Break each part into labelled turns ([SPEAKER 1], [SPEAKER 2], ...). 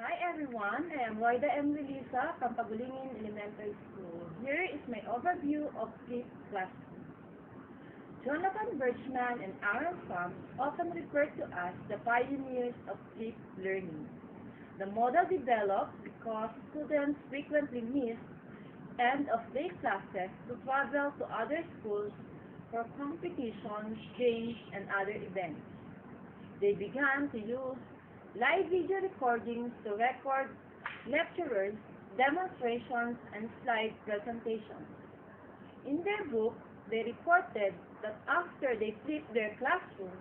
[SPEAKER 1] Hi everyone, I am Loida M. Lisa from Pagulingin Elementary School. Here is my overview of Flip Classroom. Jonathan Birchman and Aaron Sams often refer to as the pioneers of Flip learning. The model developed because students frequently missed end-of-day classes to travel to other schools for competitions, games, and other events. They began to use live video recordings to record lecturers, demonstrations, and slide presentations. In their book, they reported that after they flipped their classrooms,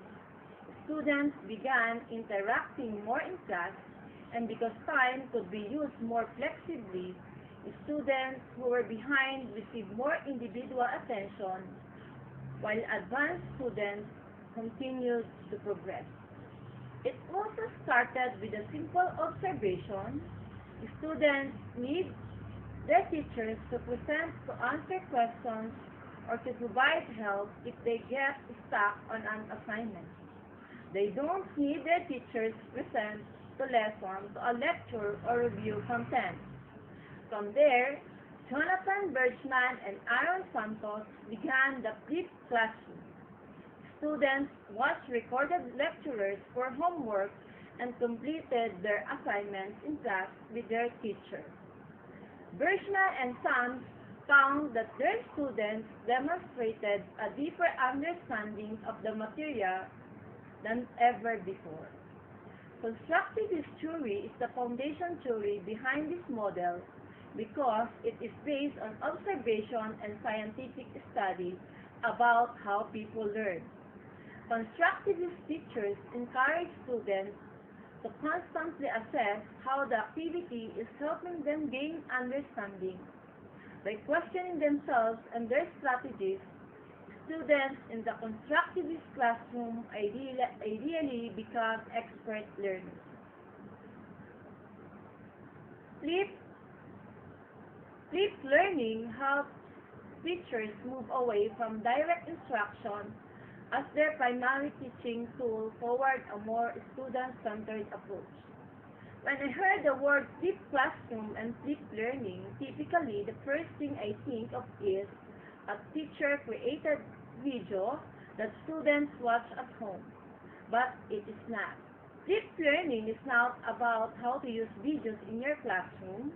[SPEAKER 1] students began interacting more in class, and because time could be used more flexibly, students who were behind received more individual attention, while advanced students continued to progress. It also started with a simple observation. Students need their teachers to present to answer questions or to provide help if they get stuck on an assignment. They don't need their teachers present to lessons, to a lecture, or review content. From there, Jonathan Birchman and Aaron Santos began the Flip Classroom. Students watched recorded lecturers for homework and completed their assignments in class with their teacher. Birchman and Sams found that their students demonstrated a deeper understanding of the material than ever before. Constructivist theory is the foundation theory behind this model because it is based on observation and scientific study about how people learn. Constructivist teachers encourage students to constantly assess how the activity is helping them gain understanding. By questioning themselves and their strategies, students in the constructivist classroom ideally become expert learners. Flip, flip learning helps teachers move away from direct instruction as their primary teaching tool toward a more student-centered approach. When I heard the word flip classroom and flip learning, typically the first thing I think of is a teacher-created video that students watch at home. But it is not. Flip learning is not about how to use videos in your classroom.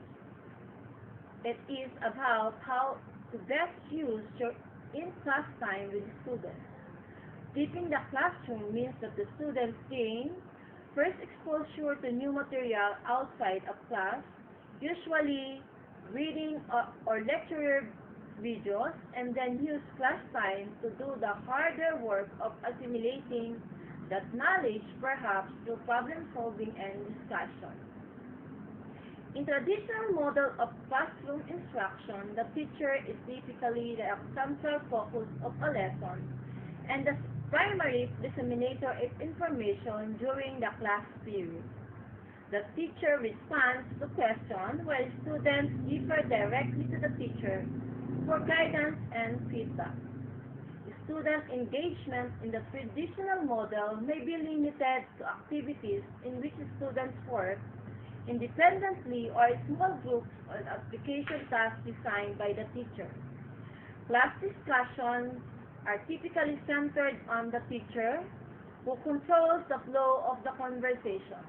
[SPEAKER 1] It is about how to best use your in-class time with students. Flipping the classroom means that the students gain first exposure to new material outside of class, usually reading or lecturer videos, and then use class time to do the harder work of assimilating that knowledge, perhaps through problem solving and discussion. In traditional model of classroom instruction, the teacher is typically the central focus of a lesson and the primary disseminator of information during the class period. The teacher responds to questions while students refer directly to the teacher for guidance and feedback. Student engagement in the traditional model may be limited to activities in which students work independently or small groups on application tasks designed by the teacher. Class discussions are typically centered on the teacher who controls the flow of the conversation.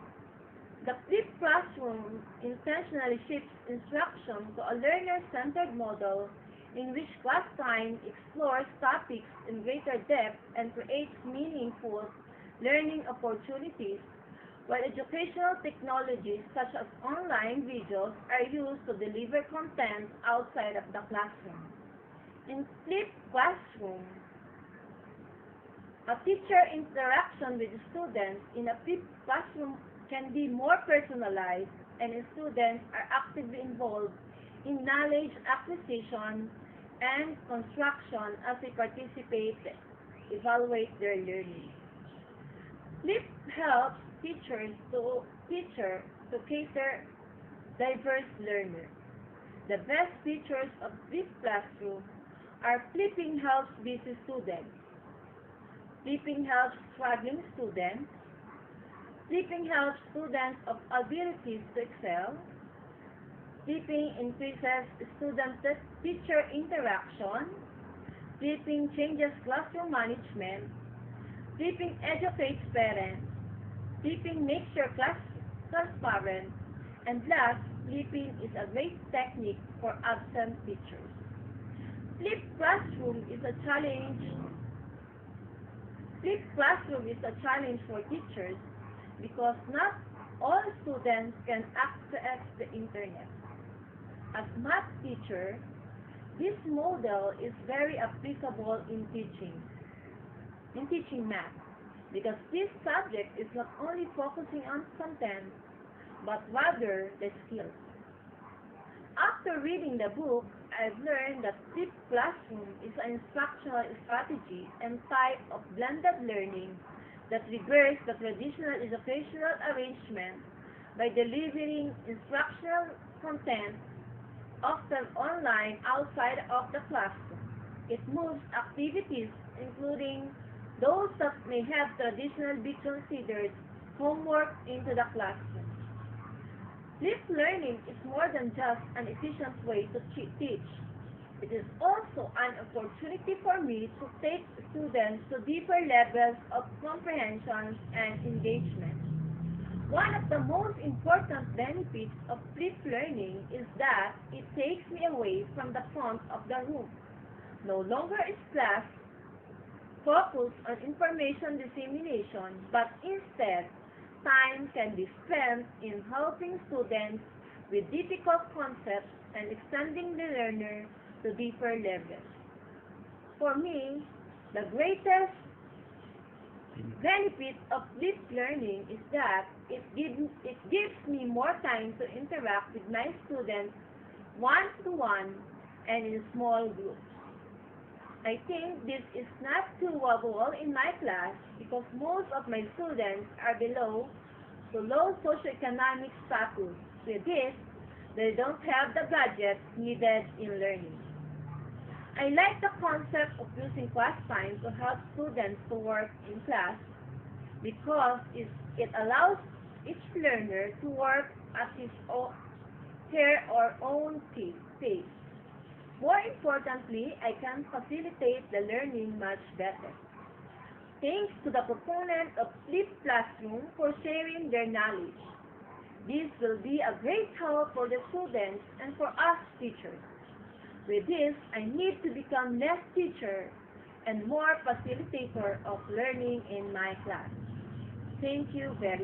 [SPEAKER 1] The flipped classroom intentionally shifts instruction to a learner-centered model in which class time explores topics in greater depth and creates meaningful learning opportunities, while educational technologies such as online videos are used to deliver content outside of the classroom. In flipped classroom, a teacher interaction with students in a flipped classroom can be more personalized, and students are actively involved in knowledge acquisition and construction as they participate, evaluate their learning. Flip helps teacher to cater diverse learners. The best features of this classroom are flipping helps busy students, flipping helps struggling students, Flipping helps students of abilities to excel. Flipping increases student-teacher interaction. Flipping changes classroom management. Flipping educates parents. Flipping makes your class transparent. And last, flipping is a great technique for absent teachers. Flipped classroom is a challenge. Flipped classroom is a challenge for teachers because not all students can access the internet. As math teacher, this model is very applicable in teaching math, because this subject is not only focusing on content, but rather the skills. After reading the book, I've learned that flipped classroom is an instructional strategy and type of blended learning that reverses the traditional educational arrangement by delivering instructional content often online outside of the classroom. It moves activities, including those that may have traditionally been considered homework, into the classroom. Flipped learning is more than just an efficient way to teach. It is also an opportunity for me to take students to deeper levels of comprehension and engagement. One of the most important benefits of flipped learning is that it takes me away from the front of the room. No longer is class focused on information dissemination, but instead, time can be spent in helping students with difficult concepts and extending the learner to deeper levels. For me, the greatest benefit of flipped learning is that it gives me more time to interact with my students one-to-one and in small groups. I think this is not doable in my class because most of my students are below to low socioeconomic status. With this, they don't have the gadgets needed in learning. I like the concept of using class time to help students to work in class because it allows each learner to work at her or own pace. More importantly, I can facilitate the learning much better. Thanks to the proponent of flipped classroom for sharing their knowledge. This will be a great help for the students and for us teachers. With this, I need to become less teacher and more facilitator of learning in my class. Thank you very much.